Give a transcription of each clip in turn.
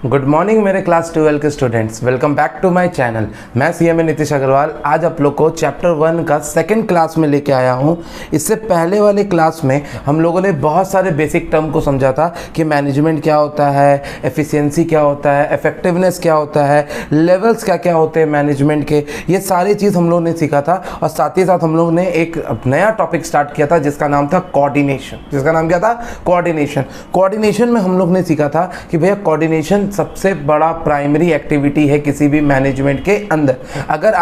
Good morning मेरे class 12 के students, welcome back to my channel. मैं सीएमए नीतीश अग्रवाल आज आप लोग को चैप्टर 1 का सेकंड क्लास में लेके आया हूं। इससे पहले वाले क्लास में हम लोगों ने बहुत सारे बेसिक टर्म को समझा था कि मैनेजमेंट क्या होता है, एफिशिएंसी क्या होता है, इफेक्टिवनेस क्या होता है, लेवल्स क्या क्या होते हैं मैनेजमेंट के, ये सारी चीज़ हम लोगों ने सीखा था। और साथ ही साथ हम लोगों ने एक नया टॉपिक स्टार्ट किया था जिसका नाम था कोऑर्डिनेशन। जिसका नाम क्या था? कोऑर्डिनेशन। कोऑर्डिनेशन में हम लोग ने सीखा था कि भैया कोऑर्डिनेशन सबसे बड़ा प्राइमरी एक्टिविटी है किसी भी मैनेजमेंट के अंदर। अगर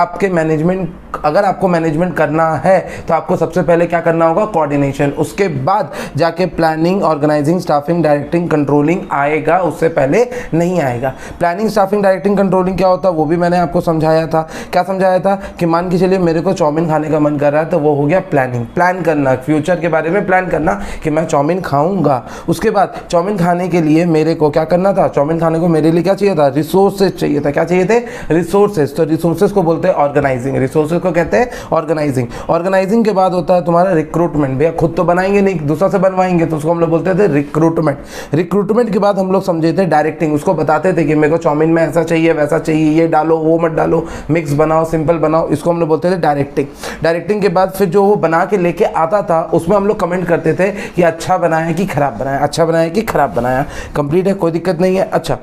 आपको मैनेजमेंट करना है तो आपको सबसे पहले क्या करना होगा? कोऑर्डिनेशन। उसके बाद जाके planning, organising, staffing, directing, controlling आएगा, उससे पहले नहीं आएगा। प्लानिंग, स्टाफिंग, डायरेक्टिंग, कंट्रोलिंग क्या होता है वो भी मैंने आपको समझाया था। क्या समझाया था कि मान के चलिए मेरे को चाउमीन खाने का मन कर रहा है तो वो हो गया प्लानिंग। प्लान करना, फ्यूचर के बारे में प्लान करना कि मैं चाउमीन खाऊंगा। उसके बाद चाउमीन खाने के लिए मेरे को क्या करना था? चाउमीन खाने को मेरे लिए क्या चाहिए था? रिसोर्सेज चाहिए था। क्या चाहिए थे? रिसोर्सेज। तो रिसोर्सेज को बोलते हैं ऑर्गेनाइजिंग, रिसोर्सेज को कहते हैं ऑर्गेनाइजिंग। ऑर्गेनाइजिंग के बाद होता है तुम्हारा रिक्रूटमेंट। भैया खुद तो बनाएंगे नहीं, दूसरा से बनवाएंगे, तो उसको हम लोग बोलते थे रिक्रूटमेंट। रिक्रूटमेंट के बाद हम लोग समझे थे डायरेक्टिंग। उसको बताते थे कि मेरे को चाउमीन में ऐसा चाहिए, वैसा चाहिए, ये डालो, वो मत डालो, मिक्स बनाओ, सिंपल बनाओ, इसको हम लोग बोलते थे डायरेक्टिंग। डायरेक्टिंग के बाद फिर जो वो बना के लेके आता था उसमें हम लोग कमेंट करते थे कि अच्छा बनाया कि खराब बनाया, अच्छा बनाया कि खराब बनाया। कंप्लीट है, कोई दिक्कत नहीं है। अच्छा,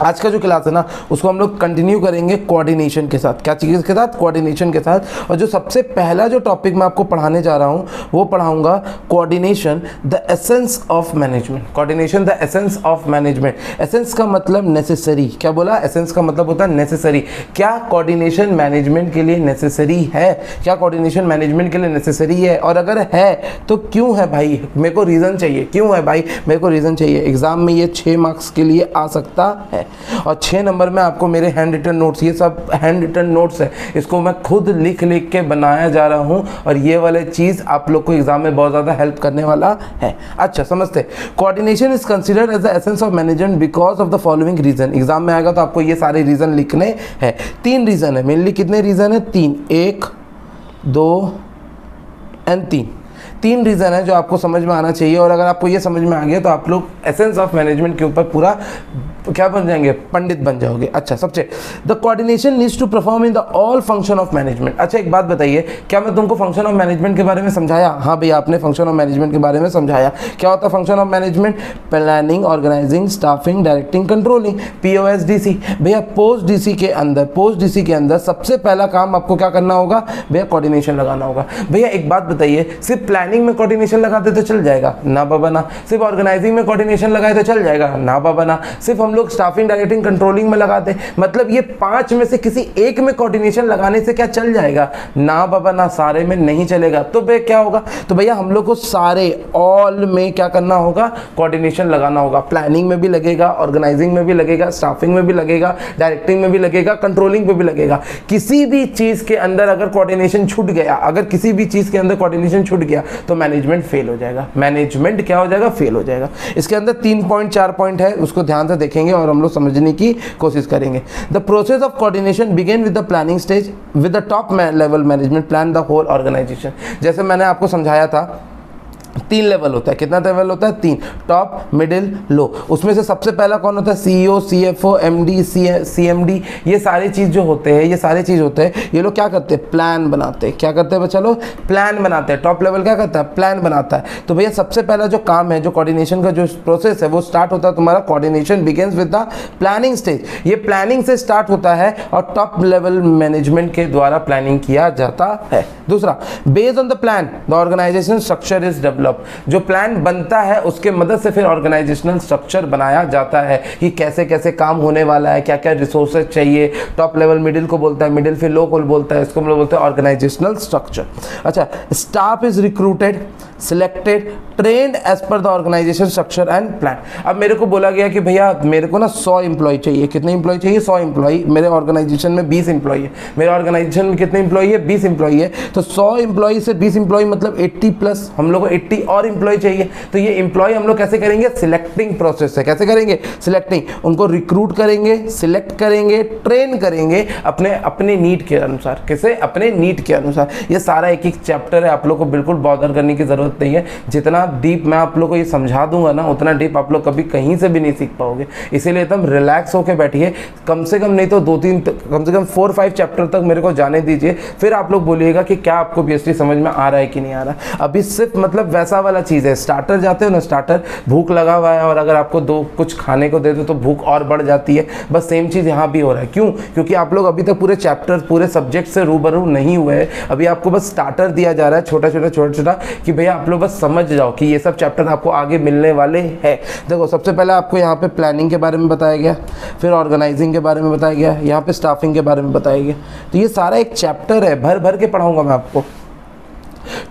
आज का जो क्लास है ना उसको हम लोग कंटिन्यू करेंगे कोऑर्डिनेशन के साथ। क्या चीज़ के साथ? कोऑर्डिनेशन के साथ। और जो सबसे पहला जो टॉपिक मैं आपको पढ़ाने जा रहा हूँ वो पढ़ाऊंगा coordination the essence of management. Coordination the essence of management. Essence का मतलब नेसेसरी। क्या बोला? एसेंस का मतलब होता है नेसेसरी। क्या कोऑर्डिनेशन मैनेजमेंट के लिए नेसेसरी है? क्या कोऑर्डिनेशन मैनेजमेंट के लिए नेसेसरी है? और अगर है तो क्यों है भाई? मेरे को रीज़न चाहिए। क्यों है भाई? मेरे को रीज़न चाहिए। एग्जाम में ये 6 मार्क्स के लिए आ सकता है। और 6 नंबर में आपको मेरे हैंड रिटन नोट्स, ये सब हैंड रिटन नोट्स है, इसको मैं खुद लिख के बनाया जा रहा हूं। और ये वाले चीज़ आप लोग को एग्जाम में बहुत ज़्यादा हेल्प करने वाला है। अच्छा, समझते। Coordination is considered as the essence of management because of the following reason. Exam में आएगा तो आपको ये सारे रीजन लिखने हैं। 3 रीजन है मेनली। कितने रीजन है? 3। 1, 2 एंड 3 रीज़न है जो आपको समझ में आना चाहिए। और अगर आपको ये समझ में आ गया तो आप लोग एसेंस ऑफ मैनेजमेंट के ऊपर पूरा क्या बन जाएंगे? पंडित बन जाओगे। अच्छा, सबसे the coordination needs to perform in the all function of management. अच्छा, एक बात बताइए, क्या मैं तुमको फंक्शन ऑफ मैनेजमेंट के बारे में समझाया? हाँ भैया, आपने फंक्शन ऑफ मैनेजमेंट के बारे में समझाया। क्या होता है function of management? Planning, organising, staffing, directing, controlling. POSDC। भैया पोस्ट डीसी के अंदर सबसे पहला काम आपको क्या करना होगा? भैया कोऑर्डिनेशन लगाना होगा। भैया एक बात बताइए, सिर्फ प्लानिंग में कोऑर्डिनेशन लगाते तो चल जाएगा? ना बाबा ना। सिर्फ ऑर्गेनाइजिंग में कोऑर्डिनेशन लगाए तो चल जाएगा? ना बाबा ना। सिर्फ हम लोग स्टाफिंग, डायरेक्टिंग, कंट्रोलिंग में लगाते, मतलब ये 5 में से किसी एक में कोऑर्डिनेशन लगाने से क्या चल जाएगा? ना बाबा ना, सारे में नहीं चलेगा। तो भैया क्या होगा? तो भैया हम लोग को सारे ऑल में क्या करना होगा? कोऑर्डिनेशन लगाना होगा। प्लानिंग में भी लगेगा, ऑर्गेनाइजिंग में भी लगेगा, स्टाफिंग में भी लगेगा, डायरेक्टिंग में भी लगेगा, कंट्रोलिंग में भी लगेगा। किसी भी चीज के अंदर अगर कोऑर्डिनेशन छूट गया, अगर किसी भी चीज के अंदर कोऑर्डिनेशन छूट गया तो मैनेजमेंट फेल हो जाएगा। मैनेजमेंट क्या हो जाएगा? फेल हो जाएगा। इसके अंदर 4 पॉइंट है, उसको ध्यान से देखेंगे और हम लोग समझने की कोशिश करेंगे। The process of coordination begin with the planning stage with the top level management plan the whole organisation. जैसे मैंने आपको समझाया था 3 लेवल होता है। कितना लेवल होता है? 3। टॉप, मिडिल, लो। उसमें से सबसे पहला कौन होता है? CEO, CFO, MD, CMD। ये सारी चीज़ जो होते हैं, ये लोग क्या करते हैं? प्लान बनाते हैं। क्या करते हैं बच्चा लोग? प्लान बनाते हैं। टॉप लेवल क्या करता है? प्लान बनाता है। तो भैया सबसे पहला जो काम है, जो कोऑर्डिनेशन का जो प्रोसेस है वो स्टार्ट होता है तुम्हारा, coordination begins with the planning stage. ये प्लानिंग से स्टार्ट होता है और टॉप लेवल मैनेजमेंट के द्वारा प्लानिंग किया जाता है। दूसरा, based on the plan the organisation structure is develop. जो प्लान बनता है उसके मदद से फिर ऑर्गेनाइजेशनल स्ट्रक्चर बनाया जाता है कि कैसे कैसे काम होने वाला है, क्या क्या रिसोर्सेज चाहिए। टॉप लेवल मिडिल को बोलता है, मिडिल फिर लो को बोलता है, इसको हम लोग बोलते हैं ऑर्गेनाइजेशनल स्ट्रक्चर। अच्छा, staff is recruited, selected, trained as per the organisation structure and plan. अब मेरे को बोला गया कि भैया मेरे को ना 100 एम्प्लॉय चाहिए। कितने एम्प्लॉय चाहिए? 100 एम्प्लॉय। मेरे ऑर्गेनाइजेशन में 20 एम्प्लॉय है। मेरे ऑर्गेनाइजेशन में कितने एम्प्लॉय है? 20 एम्प्लॉय है। तो 100 एम्प्लॉय से 20 एम्प्लॉय मतलब 80+। हम लोग को 80 क्वालिटी और एम्प्लॉय चाहिए, तो ये एम्प्लॉय हम लोग कैसे करेंगे, सिलेक्टिंग प्रोसेस है। कैसे करेंगे, सिलेक्टिंग, उनको रिक्रूट करेंगे, सिलेक्ट करेंगे, ट्रेन करेंगे अपने अपने नीड के अनुसार। कैसे, अपने नीड के अनुसार। ये सारा एक एक चैप्टर है, आप लोग को बिल्कुल बॉदर करने की जरूरत नहीं है। जितना डीप मैं आप लोग को ये समझा दूंगा ना, उतना डीप आप लोग कभी कहीं से भी नहीं सीख पाओगे। इसीलिए एकदम रिलैक्स होकर बैठिए, कम से कम नहीं तो 2-3, कम से कम 4-5 चैप्टर तक मेरे को जाने दीजिए, फिर आप लोग बोलिएगा कि क्या आपको बीएसटी समझ में आ रहा है कि नहीं आ रहा। अभी सिर्फ मतलब वैसा वाला चीज़ है, स्टार्टर जाते हो ना, स्टार्टर भूख लगा हुआ है और अगर आपको दो कुछ खाने को दे दो तो भूख और बढ़ जाती है। बस सेम चीज़ यहाँ भी हो रहा है। क्यों? क्योंकि आप लोग अभी तक पूरे चैप्टर, पूरे सब्जेक्ट से रूबरू नहीं हुए हैं। अभी आपको बस स्टार्टर दिया जा रहा है, छोटा छोटा कि भैया आप लोग बस समझ जाओ कि ये सब चैप्टर आपको आगे मिलने वाले हैं। देखो, सबसे पहले आपको यहाँ पे प्लानिंग के बारे में बताया गया, फिर ऑर्गेनाइजिंग के बारे में बताया गया, यहाँ पे स्टाफिंग के बारे में बताया गया। तो ये सारा एक चैप्टर है, भर भर के पढ़ाऊंगा मैं आपको।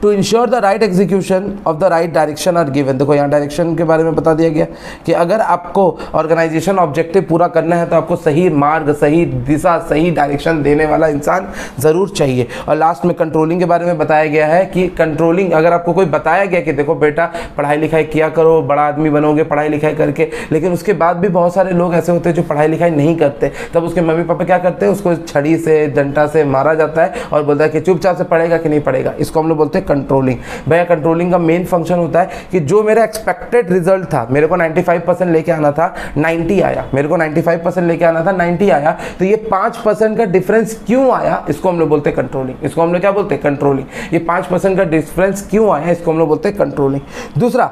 To ensure the right execution of the right direction are given. देखो यहाँ डायरेक्शन के बारे में बता दिया गया कि अगर आपको ऑर्गेनाइजेशन ऑब्जेक्टिव पूरा करना है तो आपको सही मार्ग, सही दिशा, सही डायरेक्शन देने वाला इंसान ज़रूर चाहिए। और लास्ट में कंट्रोलिंग के बारे में बताया गया है कि कंट्रोलिंग, अगर आपको कोई बताया गया कि देखो बेटा पढ़ाई लिखाई किया करो, बड़ा आदमी बनोगे पढ़ाई लिखाई करके, लेकिन उसके बाद भी बहुत सारे लोग ऐसे होते हैं जो पढ़ाई लिखाई नहीं करते, तब उसके मम्मी पापा क्या करते हैं, उसको छड़ी से, डंडा से मारा जाता है और बोलता है कि चुपचाप से पढ़ेगा कि नहीं पढ़ेगा। इसको हम लोग बोलते हैं कंट्रोलिंग। भैया कंट्रोलिंग का मेन फंक्शन होता है कि जो मेरा एक्सपेक्टेड रिजल्ट था, मेरे को 95% लेके आना था, 90 आया, मेरे को 95% लेके आना था, 90 आया, तो ये 5% का डिफरेंस क्यों आया, इसको हम लोग बोलते हैं कंट्रोलिंग। इसको हम लोग क्या बोलते हैं, कंट्रोलिंग। ये 5% का डिफरेंस क्यों आया, इसको हम लोग बोलते हैं कंट्रोलिंग। दूसरा,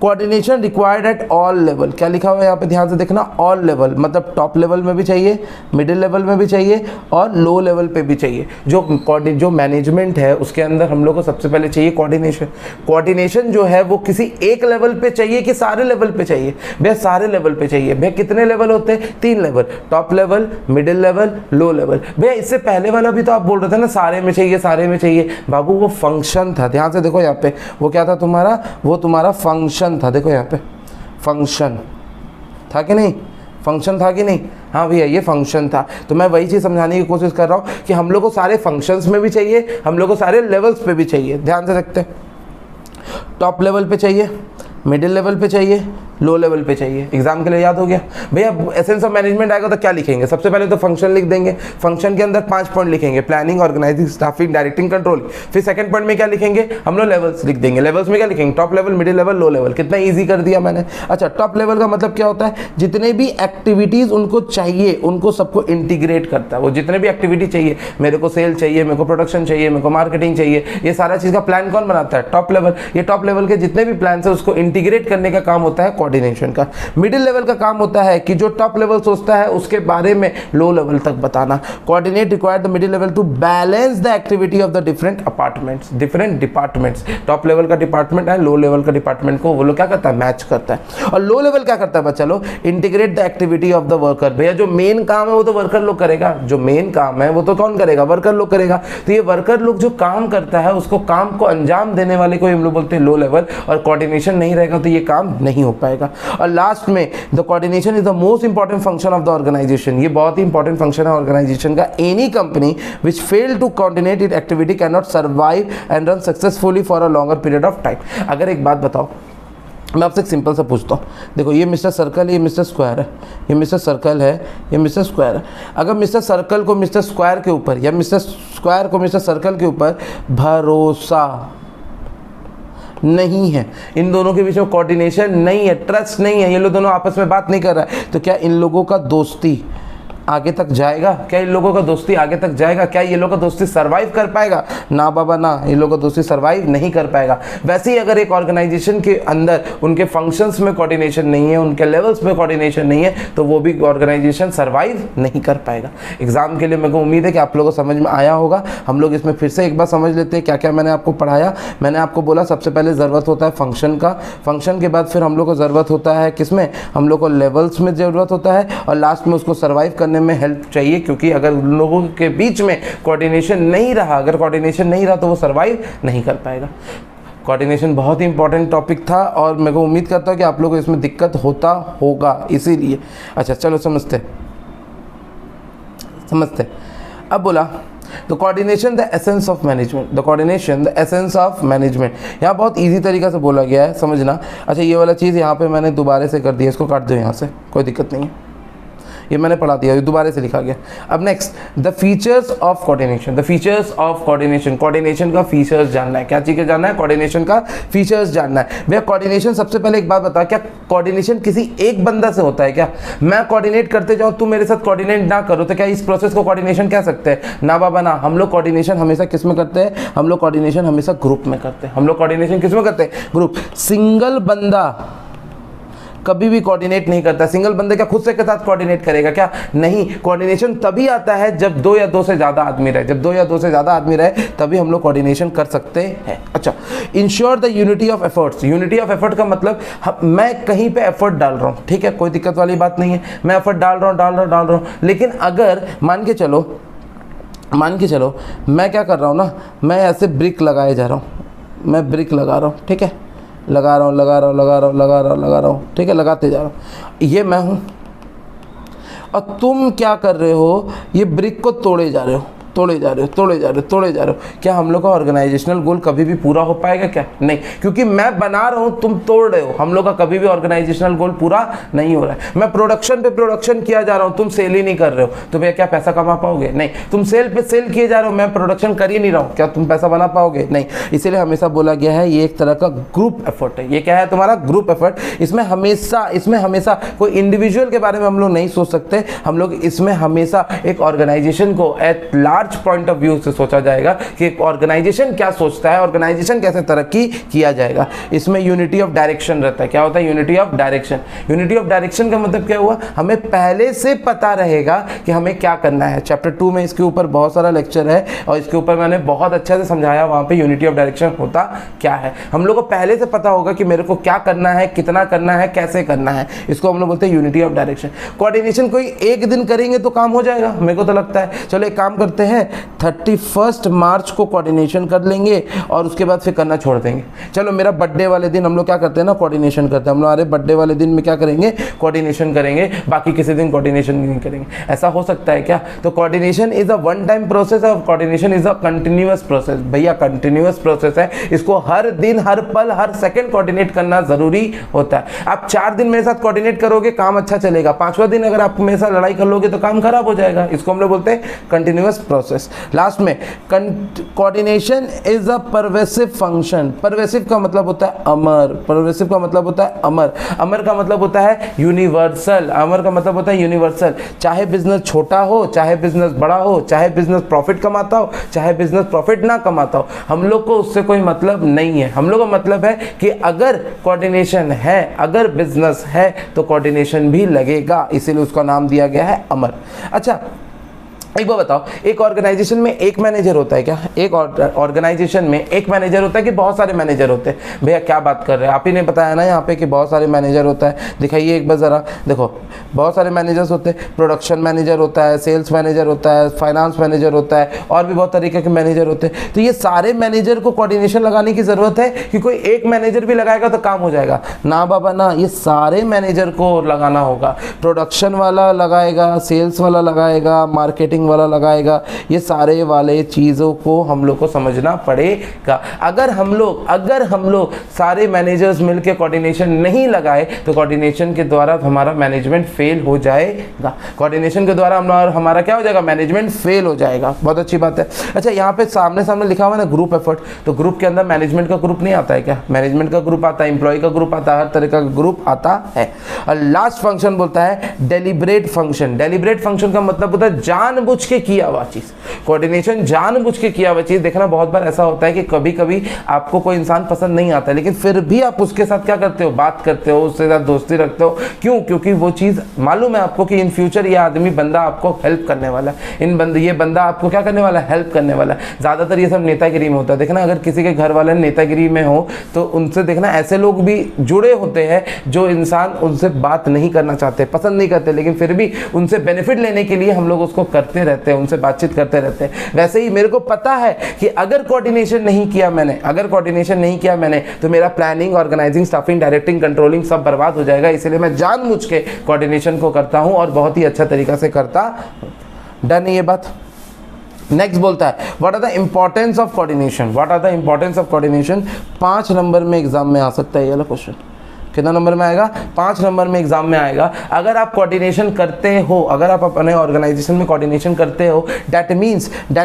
coordination required at all level. क्या लिखा हुआ है यहाँ पे, ध्यान से देखना, ऑल लेवल, मतलब टॉप लेवल में भी चाहिए, मिडिल लेवल में भी चाहिए और लो लेवल पे भी चाहिए। जो मैनेजमेंट है उसके अंदर हम लोग को सबसे पहले चाहिए कोऑर्डिनेशन। कोऑर्डिनेशन जो है वो किसी एक लेवल पे चाहिए कि सारे लेवल पे चाहिए? भैया सारे लेवल पे चाहिए। भैया कितने लेवल होते हैं? 3 level, top level, middle level, low level. भैया इससे पहले वाला भी तो आप बोल रहे थे ना, सारे में चाहिए, सारे में चाहिए। बाबू वो फंक्शन था, ध्यान से देखो यहाँ पे, वो क्या था तुम्हारा, वो तुम्हारा फंक्शन था। देखो यहाँ पे फंक्शन था कि नहीं, फंक्शन था कि नहीं? हाँ भैया ये फंक्शन था। तो मैं वही चीज़ समझाने की कोशिश कर रहा हूँ कि हम लोग को सारे फंक्शंस में भी चाहिए, हम लोग को सारे लेवल्स पे भी चाहिए। ध्यान से देखते हैं, टॉप लेवल पे चाहिए, मिडिल लेवल पे चाहिए, लो लेवल पे चाहिए। एग्जाम के लिए याद हो गया? भैया एसेंस ऑफ मैनेजमेंट आएगा तो क्या लिखेंगे? सबसे पहले तो फंक्शन लिख देंगे, फंक्शन के अंदर 5 पॉइंट लिखेंगे, planning, organising, staffing, directing, controlling. फिर सेकंड पॉइंट में क्या लिखेंगे हम लोग? लेवल्स लिख देंगे। लेवल्स में क्या लिखेंगे? Top level, middle level, low level. कितना ईजी कर दिया मैंने। अच्छा, टॉप लेवल का मतलब क्या होता है? जितने भी एक्टिविटीज़ उनको चाहिए उनको सबको इंटीग्रेट करता है। वो जितने भी एक्टिविटी चाहिए, मेरे को सेल चाहिए, मेरे को प्रोडक्शन चाहिए, मेरे को मार्केटिंग चाहिए, ये सारा चीज़ का प्लान कौन बनाता है? Top level. ये टॉप लेवल के जितने भी प्लान है उसको इंटीग्रेट करने का काम होता है कोऑर्डिनेशन का। मिडिल लेवल का काम होता है कि जो टॉप लेवल सोचता है उसके बारे में लो लेवल तक बताना। Coordinate required the middle level to balance the activity of the different departments. Top level का डिपार्टमेंट है, लो लेवल का डिपार्टमेंट को वो लोग क्या करता है? मैच करता है। और लो लेवल क्या करता है बच्चा लोग? Integrate the activity of the worker. भैया जो मेन काम है वो तो वर्कर लोग करेगा, जो मेन काम है वो तो कौन करेगा? वर्कर लोग करेगा। तो ये वर्कर लोग जो काम करता है उसको, काम को अंजाम देने वाले को हम लोग बोलते हैं लो लेवल। और कोऑर्डिनेशन नहीं रहेगा तो ये काम नहीं हो पाएगा। और लास्ट में the coordination is the most important function of the organisation. ये बहुत ही इंपॉर्टेंट फंक्शन है ऑर्गेनाइजेशन का। Any company which fail to coordinate it activity can not survive and run successfully for a longer period of time. अगर एक बात बताओ, मैं आपसे एक सिंपल सा पूछता हूँ, देखो ये मिस्टर सर्कल है, ये मिस्टर स्क्वायर है, ये मिस्टर सर्कल है, ये मिस्टर स्क्वायर है। अगर मिस्टर सर्कल को मिस्टर स्क्वायर के ऊपर या मिस्टर स्क्वायर को मिस्टर सर्कल के ऊपर भरोसा नहीं है, इन दोनों के बीच में कोऑर्डिनेशन नहीं है, ट्रस्ट नहीं है, ये लोग दोनों आपस में बात नहीं कर रहा है, तो क्या इन लोगों का दोस्ती आगे तक जाएगा? क्या इन लोगों का दोस्ती आगे तक जाएगा? क्या ये लोग का दोस्ती सर्वाइव कर पाएगा? ना बाबा ना, ये लोग का दोस्ती सर्वाइव नहीं कर पाएगा। वैसे ही अगर एक ऑर्गेनाइजेशन के अंदर उनके फंक्शंस में कोऑर्डिनेशन नहीं है, उनके लेवल्स में कोऑर्डिनेशन नहीं है, तो वो भी ऑर्गेनाइजेशन सर्वाइव नहीं कर पाएगा। एग्जाम के लिए मेरे को उम्मीद है कि आप लोगों को समझ में आया होगा। हम लोग इसमें फिर से एक बार समझ लेते हैं क्या क्या मैंने आपको पढ़ाया। मैंने आपको बोला सबसे पहले ज़रूरत होता है फंक्शन का, फंक्शन के बाद फिर हम लोग को ज़रूरत होता है किसमें? हम लोग को लेवल्स में ज़रूरत होता है, और लास्ट में उसको सर्वाइव करने में हेल्प चाहिए, क्योंकि अगर उन लोगों के बीच में कोऑर्डिनेशन नहीं रहा, अगर कोऑर्डिनेशन नहीं रहा तो वो सर्वाइव नहीं कर पाएगा। कोऑर्डिनेशन बहुत ही इंपॉर्टेंट टॉपिक था और मैं को उम्मीद करता हूँ कि आप लोगों को इसमें दिक्कत होता होगा, इसीलिए। अच्छा चलो समझते। अब बोला the coordination the essence of management, the coordination the essence of management. यहाँ बहुत ईजी तरीका से बोला गया है, समझना। अच्छा ये वाला चीज़ यहाँ पे मैंने दोबारा से कर दिया, इसको काट दो यहाँ से, कोई दिक्कत नहीं है, ये मैंने पढ़ा दिया, ये दोबारा से लिखा गया। अब next, the features of coordination, the features of coordination, coordination का फीचर्स जानना है। क्या चीज़ें जानना है? कोऑर्डिनेशन का फीचर्स जानना है। भैया कोऑर्डिनेशन, सबसे पहले एक बात बता, क्या कोऑर्डिनेशन किसी एक बंदा से होता है क्या? मैं कोऑर्डिनेट करते जाऊँ, तुम मेरे साथ कोऑर्डिनेट ना करो, तो क्या इस प्रोसेस को कोऑर्डिनेशन कह सकते हैं? ना बाबा ना। हम लोग कोऑर्डिनेशन हमेशा किस में करते हैं? हम लोग कोऑर्डिनेशन हमेशा ग्रुप में करते हैं। हम लोग कोऑर्डिनेशन किस में करते हैं? ग्रुप। सिंगल बंदा कभी भी कोऑर्डिनेट नहीं करता। सिंगल बंदे का खुद से के साथ कोऑर्डिनेट करेगा क्या? नहीं। कोऑर्डिनेशन तभी आता है जब दो या दो से ज़्यादा आदमी रहे, जब दो या दो से ज़्यादा आदमी रहे तभी हम लोग कोऑर्डिनेशन कर सकते हैं। अच्छा, ensure the unity of efforts. Unity of effort का मतलब मैं कहीं पे एफर्ट डाल रहा हूँ, ठीक है, कोई दिक्कत वाली बात नहीं है, मैं एफर्ट डाल रहा हूँ, लेकिन अगर मान के चलो मैं क्या कर रहा हूँ ना, मैं ऐसे ब्रिक लगाए जा रहा हूँ, मैं ब्रिक लगा रहा हूँ, ठीक है, लगा रहा हूँ, ठीक है, लगाते जा रहा हूँ, ये मैं हूँ। और तुम क्या कर रहे हो? ये ब्रिक को तोड़े जा रहे हो। क्या हम लोग का ऑर्गेनाइजेशनल गोल कभी भी पूरा हो पाएगा क्या? नहीं, क्योंकि मैं बना रहा हूँ, तुम तोड़ रहे हो। हम लोग का कभी भी ऑर्गेनाइजेशनल गोल पूरा नहीं हो रहा है। मैं प्रोडक्शन पे प्रोडक्शन किया जा रहा हूँ, तुम सेल ही नहीं कर रहे हो, तो भैया क्या पैसा कमा पाओगे? नहीं। तुम सेल पे सेल किए जा रहे हो, मैं प्रोडक्शन कर ही नहीं रहा हूँ, क्या तुम पैसा बना पाओगे? नहीं। इसीलिए हमेशा बोला गया है ये एक तरह का ग्रुप एफर्ट है। ये क्या है? तुम्हारा ग्रुप एफर्ट। इसमें हमेशा कोई इंडिविजुअल के बारे में हम लोग नहीं सोच सकते। हम लोग इसमें हमेशा एक ऑर्गेनाइजेशन को at large point of view से सोचा जाएगा कि एक ऑर्गेनाइजेशन क्या सोचता है, ऑर्गेनाइजेशन कैसे तरक्की किया जाएगा। इसमें यूनिटी ऑफ डायरेक्शन रहता है। क्या होता है? Unity of direction. Unity of direction का मतलब क्या हुआ? हमें पहले से पता रहेगा कि हमें क्या करना है। चैप्टर 2 में इसके ऊपर बहुत सारा लेक्चर है और इसके ऊपर मैंने बहुत अच्छे से समझाया, वहां पे यूनिटी ऑफ डायरेक्शन होता क्या है। हम लोग को पहले से पता होगा कि मेरे को क्या करना है, कितना करना है, कैसे करना है। इसको हम लोग बोलते हैं यूनिटी ऑफ डायरेक्शन। कोऑर्डिनेशन कोई एक दिन करेंगे तो काम हो जाएगा, मेरे को तो लगता है। चलो एक काम करते हैं, 31 मार्च को कोऑर्डिनेशन कर लेंगे और उसके बाद फिर करना छोड़ देंगे। चलो मेरा बर्थडे वाले दिन हम लोग क्या करते हैं ना, कोऑर्डिनेशन करते हैं। हम लोग अरे बर्थडे वाले दिन में क्या करेंगे? कोऑर्डिनेशन करेंगे, बाकी किसी दिन कोऑर्डिनेशन नहीं करेंगे। ऐसा हो सकता है क्या? तो coordination is a one time process और coordination is a continuous process. भैया कंटिन्यूअस प्रोसेस है, इसको हर दिन, हर पल, हर सेकंड कोऑर्डिनेट करना जरूरी होता है। आप 4 दिन मेरे साथ कोऑर्डिनेट करोगे, काम अच्छा चलेगा। 5वां दिन अगर आप मेरे साथ लड़ाई कर लोगे तो काम खराब हो जाएगा। इसको हम लोग बोलते हैं कंटिन्यूअस प्रोसेस। लास्ट में, coordination is a pervasive function. Pervasive का मतलब होता है अमर। परवेसिव का मतलब होता है अमर। अमर का मतलब होता है यूनिवर्सल। अमर का मतलब होता है यूनिवर्सल। चाहे बिजनेस छोटा हो, चाहे बिजनेस बड़ा हो, चाहे बिजनेस प्रॉफिट कमाता हो, चाहे बिजनेस प्रॉफिट ना कमाता हो, हम लोग को उससे कोई मतलब नहीं है। हम लोग का मतलब है कि अगर कोऑर्डिनेशन है, अगर बिजनेस है तो कोऑर्डिनेशन भी लगेगा, इसीलिए उसका नाम दिया गया है अमर। अच्छा एक बार बताओ, एक ऑर्गेनाइजेशन में एक मैनेजर होता है क्या? एक ऑर्गेनाइजेशन में एक मैनेजर होता है कि बहुत सारे मैनेजर होते हैं? भैया क्या बात कर रहे हैं, आप ही ने बताया ना यहाँ पे कि बहुत सारे मैनेजर होता है। दिखाइए एक बार ज़रा, देखो बहुत सारे मैनेजर्स होते हैं। प्रोडक्शन मैनेजर होता है, सेल्स मैनेजर होता है, फाइनेंस मैनेजर होता है, और भी बहुत तरीके के मैनेजर होते हैं। तो ये सारे मैनेजर को कोऑर्डिनेशन लगाने की ज़रूरत है कि कोई एक मैनेजर भी लगाएगा तो काम हो जाएगा? ना बाबा ना, ये सारे मैनेजर को लगाना होगा। प्रोडक्शन वाला लगाएगा, सेल्स वाला लगाएगा, मार्केटिंग वाला लगाएगा, ये सारे वाले चीज़ों को हम लोग को समझना पड़ेगा। अगर हम लोग सारे मैनेजर्स मिलकर कोऑर्डिनेशन नहीं लगाए तो कोऑर्डिनेशन के द्वारा हमारा मैनेजमेंट फेल हो जाएगा। कोऑर्डिनेशन के द्वारा हमारा क्या हो जाएगा? मैनेजमेंट फेल हो जाएगा। बहुत अच्छी बात है। अच्छा यहाँ पे सामने लिखा हुआ है ना ग्रुप एफर्ट, तो ग्रुप के अंदर मैनेजमेंट का ग्रुप नहीं आता है क्या? मैनेजमेंट का ग्रुप आता है, एम्प्लॉय का ग्रुप आता है, हर तरह का ग्रुप आता है। और लास्ट फंक्शन बोलता है डेलिब्रेट फंक्शन। डेलिब्रेट फंक्शन का मतलब होता है जानबूझ के किया हुआ चीज। कोऑर्डिनेशन जानबूझ के किया हुआ चीज। देखना बहुत बार ऐसा होता है कि कभी कभी आपको कोई इंसान पसंद नहीं आता है, लेकिन फिर भी आप उसके साथ क्या करते हो? बात करते हो, उसके साथ दोस्ती रखते हो। क्यों? क्योंकि वो चीज मालूम है आपको कि इन फ्यूचर ये आदमी बंदा आपको हेल्प करने वाला है। ये बंदा आपको क्या करने वाला है? हेल्प करने वाला है। ज्यादातर ये सब नेतागिरी में होता है। देखना अगर किसी के घर वाले नेतागिरी में हो तो उनसे देखना ऐसे लोग भी जुड़े होते हैं जो इंसान उनसे बात नहीं करना चाहते, पसंद नहीं करते, लेकिन फिर भी उनसे बेनिफिट लेने के लिए हम लोग उसको करते रहते हैं, उनसे बातचीत करते रहते हैं। वैसे ही मेरे को पता है कि अगर कोऑर्डिनेशन नहीं किया मैंने तो मेरा planning, organising, staffing, directing, controlling सब बर्बाद हो जाएगा। इसलिए मैं जानबूझ के कोऑर्डिनेशन को करता हूं और बहुत ही अच्छा तरीका से करता। डन है ये बात? नेक्स्ट बोलता है what are the importance of coordination, what are the importance of coordination. 5 number में एग्जाम में आ सकता है ये वाला क्वेश्चन। कितना नंबर में आएगा? 5 नंबर में एग्जाम में आएगा। अगर आप कोऑर्डिनेशन करते हो, अगर आप अपने ऑर्गेनाइजेशन में कोऑर्डिनेशन करते हो, दैट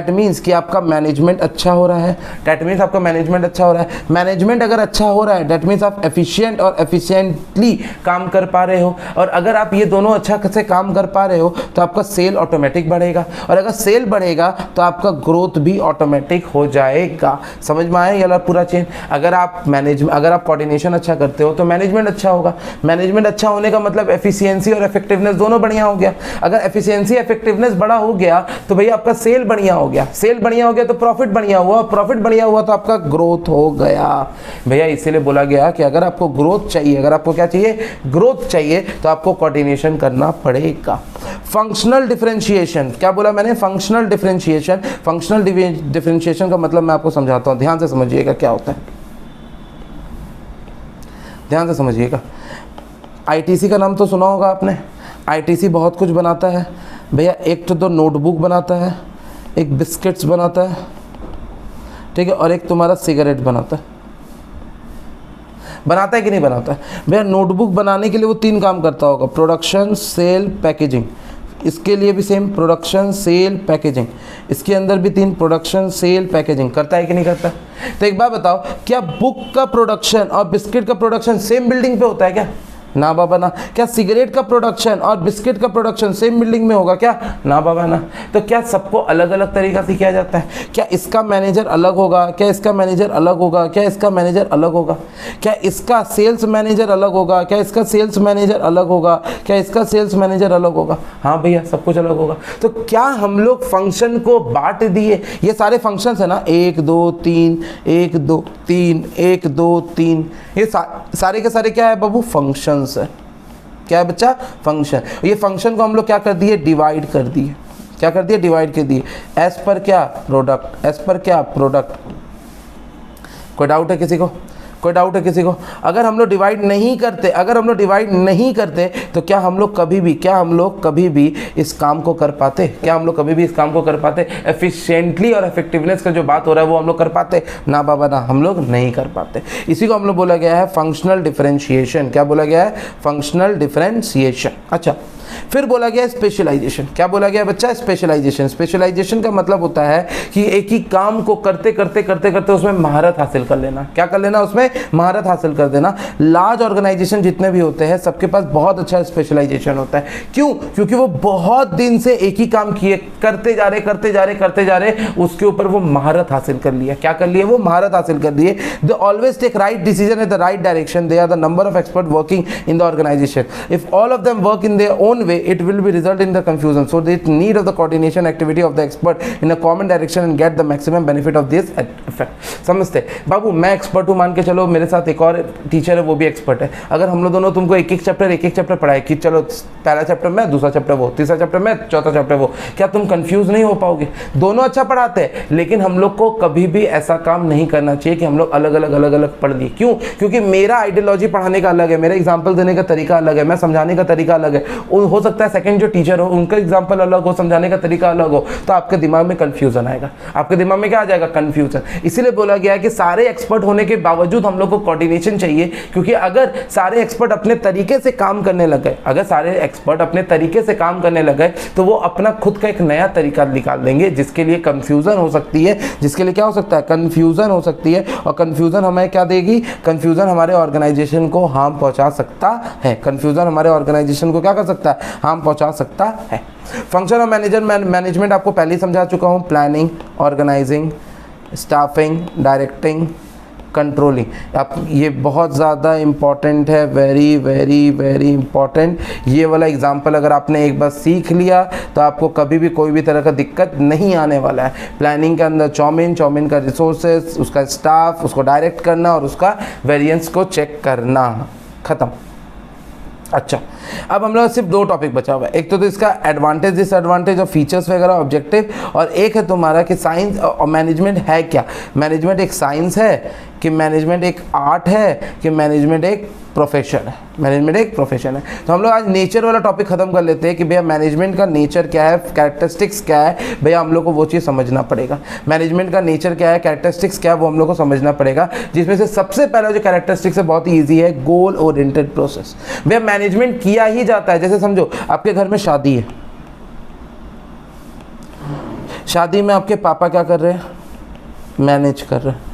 मीन्स कि आपका मैनेजमेंट अच्छा हो रहा है, दैट मीन्स आपका मैनेजमेंट अच्छा हो रहा है। मैनेजमेंट अगर अच्छा हो रहा है दैट मीन्स आप एफिशिएंट और एफिशिएंटली काम कर पा रहे हो, और अगर आप ये दोनों अच्छा से काम कर पा रहे हो तो आपका सेल ऑटोमेटिक बढ़ेगा, और अगर सेल बढ़ेगा तो आपका ग्रोथ भी ऑटोमेटिक हो जाएगा। समझ में आया ये पूरा चेन? अगर आप कोऑर्डिनेशन अच्छा करते हो तो मैनेजमेंट अच्छा होगा। मैनेजमेंट अच्छा होने का मतलब एफिशिएंसी और इफेक्टिवनेस दोनों बढ़िया हो गया। अगर एफिशिएंसी इफेक्टिवनेस बड़ा हो गया तो भैया आपका सेल बढ़िया हो गया, सेल बढ़िया हो गया तो प्रॉफिट बढ़िया हुआ, प्रॉफिट बढ़िया हुआ तो आपका ग्रोथ हो गया। भैया इसीलिए बोला गया कि अगर आपको ग्रोथ चाहिए, अगर आपको क्या चाहिए? ग्रोथ चाहिए, तो आपको कोऑर्डिनेशन करना पड़ेगा। फंक्शनल डिफरेंशिएशन, क्या बोला मैंने? Functional differentiation. फंक्शनल डिफरेंशिएशन का मतलब मैं आपको समझाता हूं, ध्यान से समझिएगा क्या होता है, ध्यान से समझिएगा। आईटीसी का नाम तो सुना होगा आपने। आईटीसी बहुत कुछ बनाता है भैया। एक तो नोटबुक बनाता है, एक बिस्किट्स बनाता है, ठीक है, और एक तुम्हारा सिगरेट बनाता है। बनाता है कि नहीं बनाता है? भैया नोटबुक बनाने के लिए वो 3 काम करता होगा, प्रोडक्शन, सेल, पैकेजिंग। इसके लिए भी सेम, प्रोडक्शन, सेल, पैकेजिंग। इसके अंदर भी 3, प्रोडक्शन, सेल, पैकेजिंग। करता है कि नहीं करता? तो एक बात बताओ, क्या बुक का प्रोडक्शन और बिस्किट का प्रोडक्शन सेम बिल्डिंग पे होता है क्या? ना बाबा ना। क्या सिगरेट का प्रोडक्शन और बिस्किट का प्रोडक्शन सेम बिल्डिंग में होगा क्या? ना बाबा ना। तो क्या सबको अलग अलग तरीका से किया जाता है? क्या इसका मैनेजर अलग होगा? क्या इसका मैनेजर अलग होगा? क्या इसका मैनेजर अलग होगा? क्या इसका सेल्स मैनेजर अलग होगा? क्या इसका सेल्स मैनेजर अलग होगा? क्या इसका सेल्स मैनेजर अलग होगा? हाँ भैया सब कुछ अलग होगा। तो क्या हम लोग फंक्शन को बांट दिए? ये सारे फंक्शन है ना, 1 2 3 1 2 3 1 2 3, ये सारे के सारे क्या है बाबू? फंक्शन है। क्या है बच्चा? फंक्शन। ये फंक्शन को हम लोग क्या कर दिए? डिवाइड कर दिए। क्या कर दिए? डिवाइड कर दिए। एस पर क्या? प्रोडक्ट। एस पर क्या? प्रोडक्ट। कोई डाउट है किसी को? कोई डाउट है किसी को? अगर हम लोग डिवाइड नहीं करते, अगर हम लोग डिवाइड नहीं करते तो क्या हम लोग कभी भी इस काम को कर पाते? क्या हम लोग कभी भी इस काम को कर पाते? एफिशिएंटली और इफेक्टिवनेस का जो बात हो रहा है वो हम लोग कर पाते? ना बाबा ना, हम लोग नहीं कर पाते। इसी को हम लोग बोला गया है फंक्शनल डिफरेंशिएशन। क्या बोला गया है? Functional differentiation. अच्छा, फिर बोला गया स्पेशलाइजेशन। क्या बोला गया बच्चा? स्पेशलाइजेशन। स्पेशलाइजेशन का मतलब होता है कि एक ही काम को करते करते उसमें महारत हासिल कर लेना। क्या कर लेना? उसमें महारत हासिल कर देना। लार्ज ऑर्गेनाइजेशन जितने भी होते हैं सबके पास बहुत अच्छा स्पेशलाइजेशन होता है। क्यों? क्योंकि वो बहुत दिन से एक ही काम किए, करते जा रहे, उसके ऊपर वो महारत हासिल कर लिया। क्या कर लिए? वो महारत हासिल कर लिए। They always take right decision in the right direction. They are the number of expert working in the organisation. If all of them work in their own way, it will be result in the confusion. So the need of the coordination activity of the expert in a common direction and get the maximum benefit of this effect. समझते बाबू? मैं expert हूँ मान के चलो, मेरे साथ एक और टीचर है वो भी एक्सपर्ट है। अगर हम लोग दोनों तुमको एक एक चैप्टर पढ़ाए कि चलो पहला चैप्टर में, दूसरा चैप्टर वो, तीसरा चैप्टर में, चौथा चैप्टर वो, क्या तुम कंफ्यूज नहीं हो पाओगे? दोनों अच्छा पढ़ाते हैं, लेकिन हम लोग को कभी भी ऐसा काम नहीं करना चाहिए कि हम लोग अलग अलग पढ़ लिए। क्यों? क्योंकि मेरा आइडियोलॉजी पढ़ाने का अलग है, मेरा एग्जाम्पल देने का तरीका अलग है, मैं समझाने का तरीका अलग है। हो सकता है सेकंड जो टीचर हो उनका एग्जांपल अलग हो, समझाने का तरीका अलग हो, तो आपके दिमाग में कंफ्यूजन आएगा। आपके दिमाग में क्या आ जाएगा? कंफ्यूजन। इसीलिए बोला गया है कि सारे एक्सपर्ट होने के बावजूद हम लोग को कोऑर्डिनेशन चाहिए, क्योंकि अगर सारे एक्सपर्ट अपने तरीके से काम करने लग गए, तो वो अपना खुद का एक नया तरीका निकाल देंगे, जिसके लिए कंफ्यूजन हो सकती है, जिसके लिए क्या हो सकता है? कंफ्यूजन हो सकती है। और कंफ्यूजन हमें क्या देगी? कंफ्यूजन हमारे ऑर्गेनाइजेशन को हार्म पहुंचा सकता है। कंफ्यूजन हमारे ऑर्गेनाइजेशन को क्या कर सकता है? हार्म पहुंचा सकता है। फंक्शन ऑफ मैनेजमेंट आपको पहले ही समझा चुका हूं। Planning, organising, staffing, directing, controlling. आप ये बहुत ज़्यादा इम्पॉर्टेंट है, वेरी वेरी वेरी इम्पॉर्टेंट। ये वाला एग्जाम्पल अगर आपने एक बार सीख लिया तो आपको कभी भी कोई भी तरह का दिक्कत नहीं आने वाला है। प्लानिंग के अंदर चाउमीन का रिसोर्सेज, उसका स्टाफ, उसको डायरेक्ट करना और उसका वेरिएंस को चेक करना। ख़त्म। अच्छा, अब हम लोग सिर्फ 2 टॉपिक बचा हुआ है। एक तो इसका एडवांटेज, डिसएडवांटेज और फीचर्स वगैरह, ऑब्जेक्टिव, और एक है तुम्हारा कि साइंस और मैनेजमेंट है क्या। मैनेजमेंट एक साइंस है कि मैनेजमेंट एक आर्ट है कि मैनेजमेंट एक प्रोफेशन है। मैनेजमेंट एक प्रोफेशन है। तो हम लोग आज नेचर वाला टॉपिक खत्म कर लेते हैं कि भैया मैनेजमेंट का नेचर क्या है, कैरेक्टरिस्टिक्स क्या है, भैया हम लोग को वो चीज़ समझना पड़ेगा। मैनेजमेंट का नेचर क्या है, कैरेक्टरिस्टिक्स क्या है, वो हम लोग को समझना पड़ेगा। जिसमें से सबसे पहला जो कैरेक्टरिस्टिक्स है बहुत ही ईजी है, गोल ओरिएंटेड प्रोसेस। भैया मैनेजमेंट किया ही जाता है, जैसे समझो आपके घर में शादी है, शादी में आपके पापा क्या कर रहे हैं, मैनेज कर रहे हैं।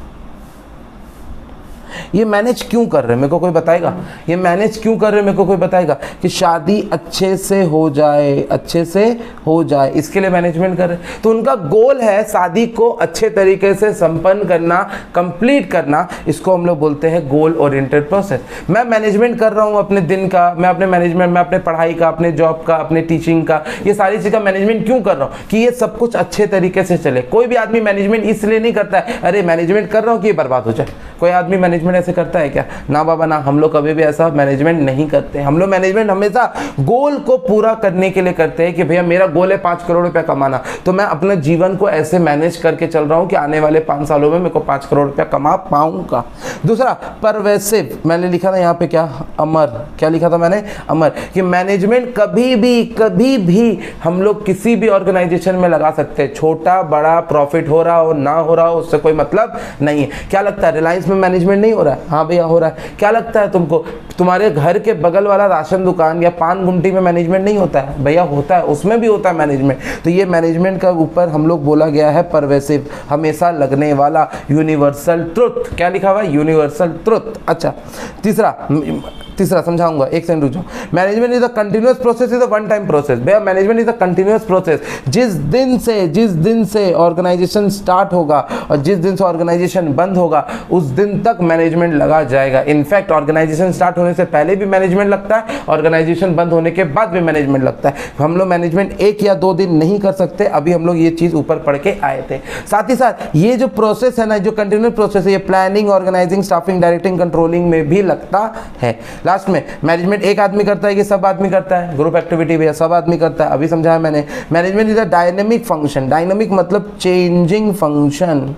ये मैनेज क्यों कर रहे हैं मेरे को कोई बताएगा? ये मैनेज क्यों कर रहे हैं मेरे को कोई बताएगा? कि शादी अच्छे से हो जाए, अच्छे से हो जाए, इसके लिए मैनेजमेंट कर रहे हैं। तो उनका गोल है शादी को अच्छे तरीके से संपन्न करना, कंप्लीट करना। इसको हम लोग बोलते हैं गोल ओरिएंटेड प्रोसेस। मैं मैनेजमेंट कर रहा हूँ अपने दिन का, मैं अपने मैनेजमेंट में अपने पढ़ाई का, अपने जॉब का, अपने टीचिंग का, ये सारी चीज़ का मैनेजमेंट क्यों कर रहा हूँ? कि ये सब कुछ अच्छे तरीके से चले। कोई भी आदमी मैनेजमेंट इसलिए नहीं करता है अरे मैनेजमेंट कर रहा हूँ कि ये बर्बाद हो जाए। कोई आदमी मैनेजमेंट ऐसे करता है क्या? ना बाबा ना, हम लोग कभी भी ऐसा मैनेजमेंट नहीं करते। हम लोग मैनेजमेंट हमेशा गोल को पूरा करने के लिए करते हैं कि भैया मेरा गोल है 5 करोड़ रुपया कमाना, तो मैं अपने जीवन को ऐसे मैनेज करके चल रहा हूं कि आने वाले 5 सालों में मेरे को 5 करोड़ रुपया कमा पाऊंगा। दूसरा परवेसिव, मैंने लिखा था यहाँ पे क्या, अमर। क्या लिखा था मैंने? अमर। कि मैनेजमेंट कभी भी हम लोग किसी भी ऑर्गेनाइजेशन में लगा सकते हैं, छोटा बड़ा, प्रॉफिट हो रहा हो ना हो रहा हो उससे कोई मतलब नहीं है। क्या लगता है रिलायंस में मैनेजमेंट नहीं हो रहा है? हाँ भैया हो रहा है। क्या लगता है तुमको तुम्हारे घर के बगल वाला राशन दुकान या पान गुमटी में मैनेजमेंट नहीं होता है? भैया होता है, उसमें भी होता है मैनेजमेंट। तो ये मैनेजमेंट का ऊपर हम लोग बोला गया है परवेसिव, हमेशा लगने वाला, यूनिवर्सल ट्रुथ। क्या लिखा हुआ है? Universal truth. अच्छा तीसरा समझाऊंगा, एक सेकंड रुक जाओ। Management is a continuous process, is a one time process. भैया management is a continuous process. जिस दिन से ऑर्गेनाइजेशन स्टार्ट होगा और जिस दिन से ऑर्गेनाइजेशन बंद होगा उस दिन तक मैनेजमेंट लगा जाएगा। इनफैक्ट ऑर्गेनाइजेशन स्टार्ट होने से पहले भी मैनेजमेंट लगता है, ऑर्गेनाइजेशन बंद होने के बाद भी मैनेजमेंट लगता है। हम लोग मैनेजमेंट 1 या 2 दिन नहीं कर सकते। अभी हम लोग ये चीज ऊपर पढ़ के आए थे। साथ ही साथ ये जो प्रोसेस है ना, जो कंटिन्यूअस प्रोसेस है, ये planning, organising, staffing, directing, controlling में भी लगता है। लास्ट में मैनेजमेंट एक आदमी करता है कि सब आदमी करता है? ग्रुप एक्टिविटी भी सब आदमी करता है, अभी समझाया मैंने। Management is a dynamic function. Dynamic मतलब चेंजिंग फंक्शन।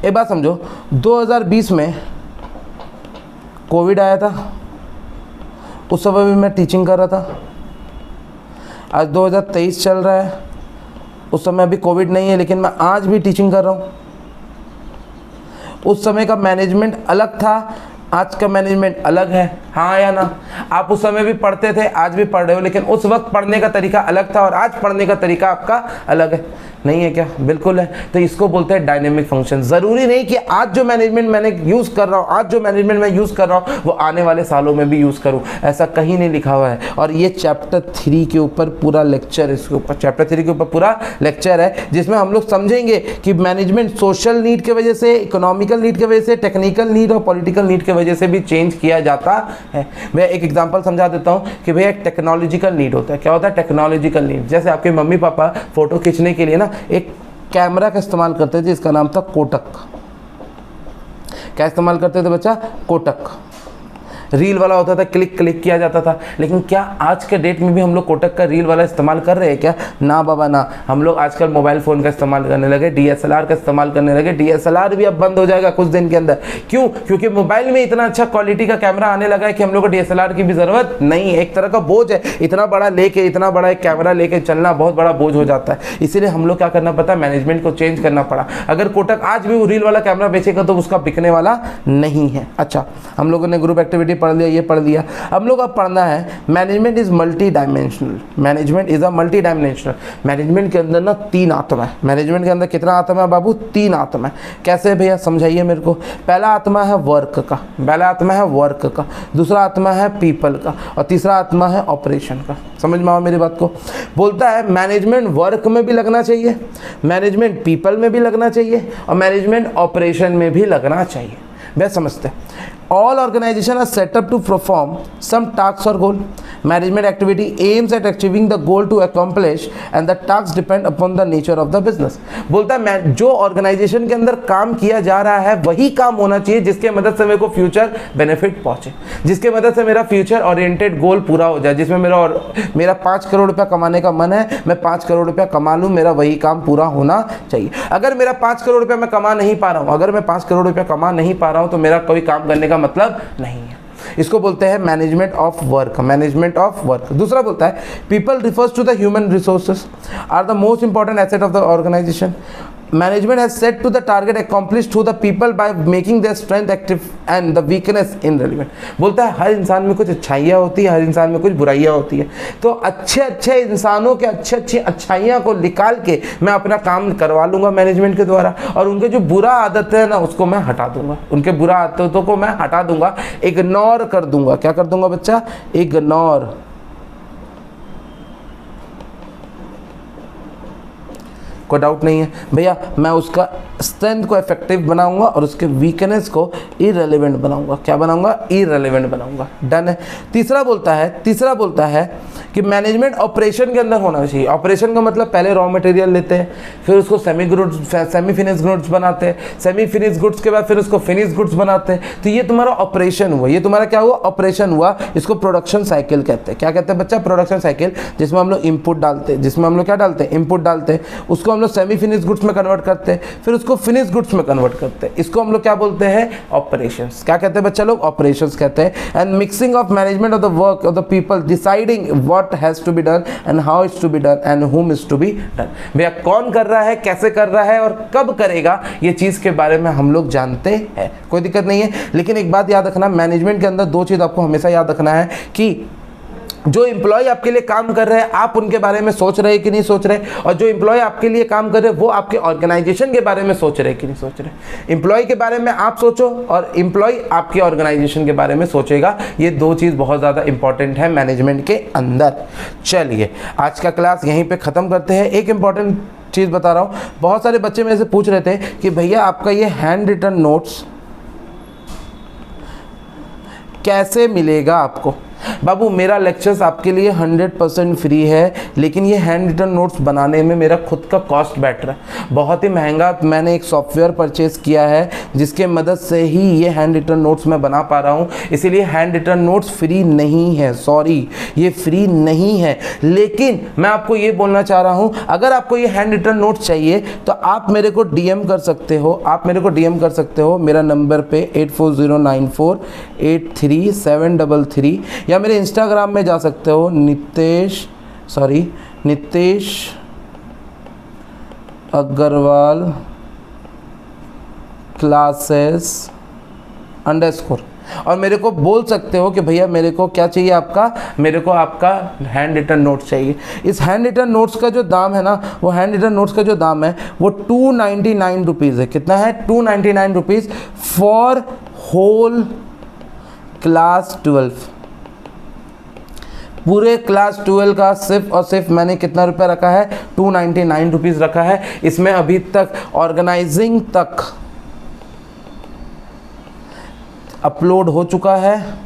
एक बात समझो, 2020 में कोविड आया था, उस समय भी मैं टीचिंग कर रहा था। आज 2023 चल रहा है, उस समय अभी कोविड नहीं है लेकिन मैं आज भी टीचिंग कर रहा हूँ। उस समय का मैनेजमेंट अलग था, आज का मैनेजमेंट अलग है। हाँ या ना? आप उस समय भी पढ़ते थे, आज भी पढ़ रहे हो, लेकिन उस वक्त पढ़ने का तरीका अलग था और आज पढ़ने का तरीका आपका अलग है। नहीं है क्या? बिल्कुल है। तो इसको बोलते हैं डायनेमिक फंक्शन। ज़रूरी नहीं कि आज जो मैनेजमेंट मैंने यूज़ कर रहा हूँ, आज जो मैनेजमेंट मैं यूज़ कर रहा हूँ वो आने वाले सालों में भी यूज़ करूँ, ऐसा कहीं नहीं लिखा हुआ है। और ये चैप्टर 3 के ऊपर पूरा लेक्चर, इसके ऊपर चैप्टर 3 के ऊपर पूरा लेक्चर है, जिसमें हम लोग समझेंगे कि मैनेजमेंट सोशल नीड की वजह से, इकोनॉमिकल नीड की वजह से, टेक्निकल नीड और पॉलिटिकल नीड की वजह से भी चेंज किया जाता है। मैं एक एग्जांपल समझा देता हूँ कि भैया एक टेक्नोलॉजिकल नीड होता है। क्या होता है? Technological need. जैसे आपके मम्मी पापा फोटो खींचने के लिए ना एक कैमरा का इस्तेमाल करते थे, इसका नाम था कोटक। क्या इस्तेमाल करते थे बच्चा? कोटक। रील वाला होता था, क्लिक किया जाता था। लेकिन क्या आज के डेट में भी हम लोग कोटक का रील वाला इस्तेमाल कर रहे हैं क्या? ना बाबा ना। हम लोग आजकल मोबाइल फ़ोन का इस्तेमाल करने लगे, DSLR का इस्तेमाल करने लगे। DSLR भी अब बंद हो जाएगा कुछ दिन के अंदर। क्यों? क्योंकि मोबाइल में इतना अच्छा क्वालिटी का कैमरा आने लगा है कि हम लोग को DSLR की भी ज़रूरत नहीं है। एक तरह का बोझ है, इतना बड़ा लेके, इतना बड़ा एक कैमरा लेके चलना बहुत बड़ा बोझ हो जाता है। इसीलिए हम लोग क्या करना पड़ता है, मैनेजमेंट को चेंज करना पड़ा। अगर कोटक आज भी वो रील वाला कैमरा बेचेगा तो उसका बिकने वाला नहीं है। अच्छा, हम लोगों ने ग्रुप एक्टिविटी पढ़ लिया, ये पढ़ लिया। हम लोग अब पढ़ना है management is multi dimensional. Management is a multi dimensional. Management के अंदर ना 3 आत्मा है। मैनेजमेंट के अंदर कितना आत्मा है बाबू? 3 आत्मा है। कैसे भैया समझाइए मेरे को। पहला आत्मा है वर्क का, पहला आत्मा है वर्क का, दूसरा आत्मा है पीपल का और तीसरा आत्मा है ऑपरेशन का। समझ में आओ मेरी बात को। बोलता है मैनेजमेंट वर्क में भी लगना चाहिए, मैनेजमेंट पीपल में भी लगना चाहिए और मैनेजमेंट ऑपरेशन में भी लगना चाहिए। वह समझते हैं All organizations are set up to perform some tasks or goal. Management activity aims at achieving the goal to accomplish and the tasks depend upon the nature of the business. बोलता है जो ऑर्गेनाइजेशन के अंदर काम किया जा रहा है वही काम होना चाहिए जिसके मदद से मेरे को फ्यूचर बेनिफिट पहुंचे, जिसके मदद से मेरा फ्यूचर ओरिएंटेड गोल पूरा हो जाए, जिसमें मेरा 5 करोड़ रुपया कमाने का मन है, मैं 5 करोड़ रुपया कमा लूँ, मेरा वही काम पूरा होना चाहिए। अगर मेरा 5 करोड़ रुपया मैं कमा नहीं पा रहा हूँ, अगर मैं 5 करोड़ रुपया कमा नहीं पा रहा हूँ तो मेरा कोई काम करने का मतलब नहीं है। इसको बोलते हैं management of work, management of work. दूसरा बोलता है people refers to the human resources are the most important asset of the organisation. Management has set to the target accomplished through the people by making their strength active and the weakness irrelevant। बोलता है हर इंसान में कुछ अच्छाइयाँ होती है, हर इंसान में कुछ बुराइयाँ होती है, तो अच्छे इंसानों के अच्छी अच्छाइयाँ को निकाल के मैं अपना काम करवा लूँगा मैनेजमेंट के द्वारा, और उनके जो बुरा आदत है ना उसको मैं हटा दूंगा, उनके बुरा आदतों को मैं हटा दूंगा, इग्नोर कर दूंगा। क्या कर दूंगा बच्चा? इग्नोर। कोई डाउट नहीं है भैया, मैं उसका स्ट्रेंथ को इफेक्टिव बनाऊंगा और उसके वीकनेस को इररिलेवेंट बनाऊंगा। क्या बनाऊंगा? इररिलेवेंट बनाऊंगा। डन है। तीसरा बोलता है कि मैनेजमेंट ऑपरेशन के अंदर होना चाहिए। ऑपरेशन का मतलब पहले रॉ मटेरियल लेते हैं, फिर उसको सेमी फिनिश गुड्स बनाते हैं, सेमी फिनिश गुड्स के बाद फिर उसको फिनिश गुड्स बनाते हैं। तो ये तुम्हारा ऑपरेशन हुआ, ये तुम्हारा क्या हुआ? ऑपरेशन हुआ। इसको प्रोडक्शन साइकिल कहते हैं। क्या कहते हैं बच्चा? प्रोडक्शन साइकिल, जिसमें हम लोग इनपुट डालते हैं, जिसमें हम लोग क्या डालते हैं? इनपुट डालते हैं। उसको हम लोग सेमी फिनिश गुड्स में कन्वर्ट करते हैं, फिर उसको फिनिश गुड्स में कन्वर्ट करते हैं। इसको हम लोग क्या बोलते हैं? ऑपरेशंस। क्या कहते हैं बच्चा लोग? ऑपरेशंस कहते हैं। And mixing of management of the work of the people, deciding what has to be done and how is to be done and whom is to be done. भैया कौन कर रहा है, कैसे कर रहा है और कब करेगा, ये चीज के बारे में हम लोग जानते हैं, कोई दिक्कत नहीं है। लेकिन एक बात याद रखना, मैनेजमेंट के अंदर 2 चीज आपको हमेशा याद रखना है कि जो एम्प्लॉय आपके लिए काम कर रहे हैं आप उनके बारे में सोच रहे हैं कि नहीं सोच रहे, और जो एम्प्लॉय आपके लिए काम कर रहे हैं वो आपके ऑर्गेनाइजेशन के बारे में सोच रहे हैं कि नहीं सोच रहे। एम्प्लॉय के बारे में आप सोचो और एम्प्लॉय आपके ऑर्गेनाइजेशन के बारे में सोचेगा। ये 2 चीज़ बहुत ज़्यादा इंपॉर्टेंट है मैनेजमेंट के अंदर। चलिए आज का क्लास यहीं पर ख़त्म करते हैं। एक इंपॉर्टेंट चीज़ बता रहा हूँ, बहुत सारे बच्चे मेरे से पूछ रहे थे कि भैया आपका ये हैंड रिटन नोट्स कैसे मिलेगा आपको। बाबू मेरा लेक्चर्स आपके लिए 100% फ्री है, लेकिन ये हैंड रिटन नोट्स बनाने में मेरा खुद का कॉस्ट बैठ रहा है, बहुत ही महंगा। मैंने एक सॉफ्टवेयर परचेज़ किया है जिसके मदद से ही ये हैंड रिटन नोट्स मैं बना पा रहा हूँ, इसीलिए हैंड रिटन नोट्स फ्री नहीं है। सॉरी, ये फ्री नहीं है। लेकिन मैं आपको ये बोलना चाह रहा हूँ, अगर आपको ये हैंड रिटन नोट्स चाहिए तो आप मेरे को DM कर सकते हो, आप मेरे को DM कर सकते हो मेरा नंबर पे 8409483733, या मेरे इंस्टाग्राम में जा सकते हो नितेश अग्रवाल क्लासेस _ और मेरे को बोल सकते हो कि भैया मेरे को क्या चाहिए आपका, मेरे को आपका हैंड रिटन नोट्स चाहिए। इस हैंड रिटन नोट्स का जो दाम है ना, वो हैंड रिटन नोट्स का जो दाम है वो 299 रुपीज़ है। कितना है? 299 रुपीज़ फॉर होल क्लास 12। पूरे क्लास 12 का सिर्फ और सिर्फ मैंने कितना रुपया रखा है? 299 रुपीज़ रखा है। इसमें अभी तक ऑर्गेनाइजिंग तक अपलोड हो चुका है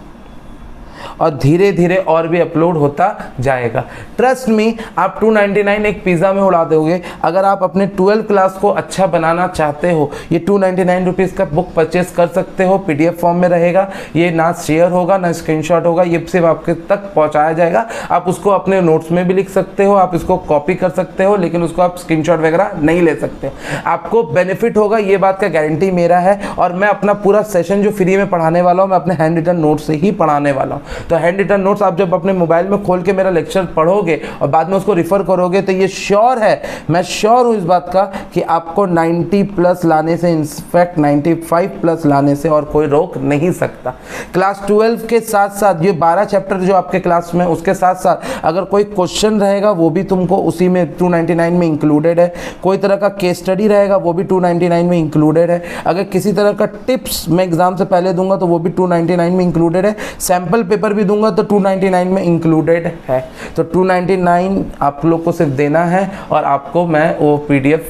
और धीरे धीरे और भी अपलोड होता जाएगा। ट्रस्ट मी, आप 299 एक पिज़्ज़ा में उड़ा दोगे। अगर आप अपने 12 क्लास को अच्छा बनाना चाहते हो, ये 299 रुपीज़ का बुक परचेस कर सकते हो। PDF फॉर्म में रहेगा, ये ना शेयर होगा ना स्क्रीनशॉट होगा, ये सिर्फ आपके तक पहुंचाया जाएगा। आप उसको अपने नोट्स में भी लिख सकते हो, आप इसको कॉपी कर सकते हो, लेकिन उसको आप स्क्रीनशॉट वगैरह नहीं ले सकते। आपको बेनिफिट होगा, ये बात का गारंटी मेरा है। और मैं अपना पूरा सेशन जो फ्री में पढ़ाने वाला हूँ, मैं अपने हैंड रिटन नोट से ही पढ़ाने वाला हूँ। तो हैंड रिटन नोट्स आप जब अपने मोबाइल में खोल के मेरा लेक्चर पढ़ोगे और बाद में उसको रिफर करोगे तो ये श्योर है, मैं श्योर हूँ इस बात का कि आपको 90+ लाने से, इनफैक्ट 95+ लाने से और कोई रोक नहीं सकता। क्लास 12 के साथ साथ ये 12 चैप्टर जो आपके क्लास में, उसके साथ साथ अगर कोई क्वेश्चन रहेगा वो भी तुमको उसी में 299 में इंक्लूडेड है। कोई तरह का केस स्टडी रहेगा वो भी 299 में इंक्लूडेड है। अगर किसी तरह का टिप्स मैं एग्जाम से पहले दूंगा तो वो भी 299 में इंक्लूडेड है। सैम्पल पेपर भी दूंगा तो 299 में इंक्लूडेड है। तो 299 आप लोग को सिर्फ देना है और आपको मैं वो PDF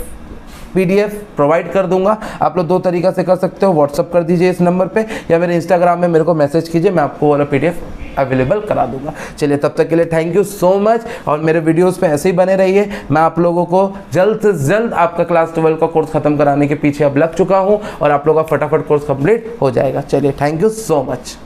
PDF प्रोवाइड कर दूंगा। आप लोग दो तरीका से कर सकते हो, व्हाट्सअप कर दीजिए इस नंबर पे या मेरे इंस्टाग्राम में मेरे को मैसेज कीजिए, मैं आपको वाला PDF अवेलेबल करा दूंगा। चलिए तब तक के लिए थैंक यू सो मच, और मेरे वीडियोस पे ऐसे ही बने रहिए। मैं आप लोगों को जल्द से जल्द आपका क्लास 12 का कोर्स खत्म कराने के पीछे अब लग चुका हूँ और आप लोगों का फटाफट कोर्स कंप्लीट हो जाएगा। चलिए थैंक यू सो मच।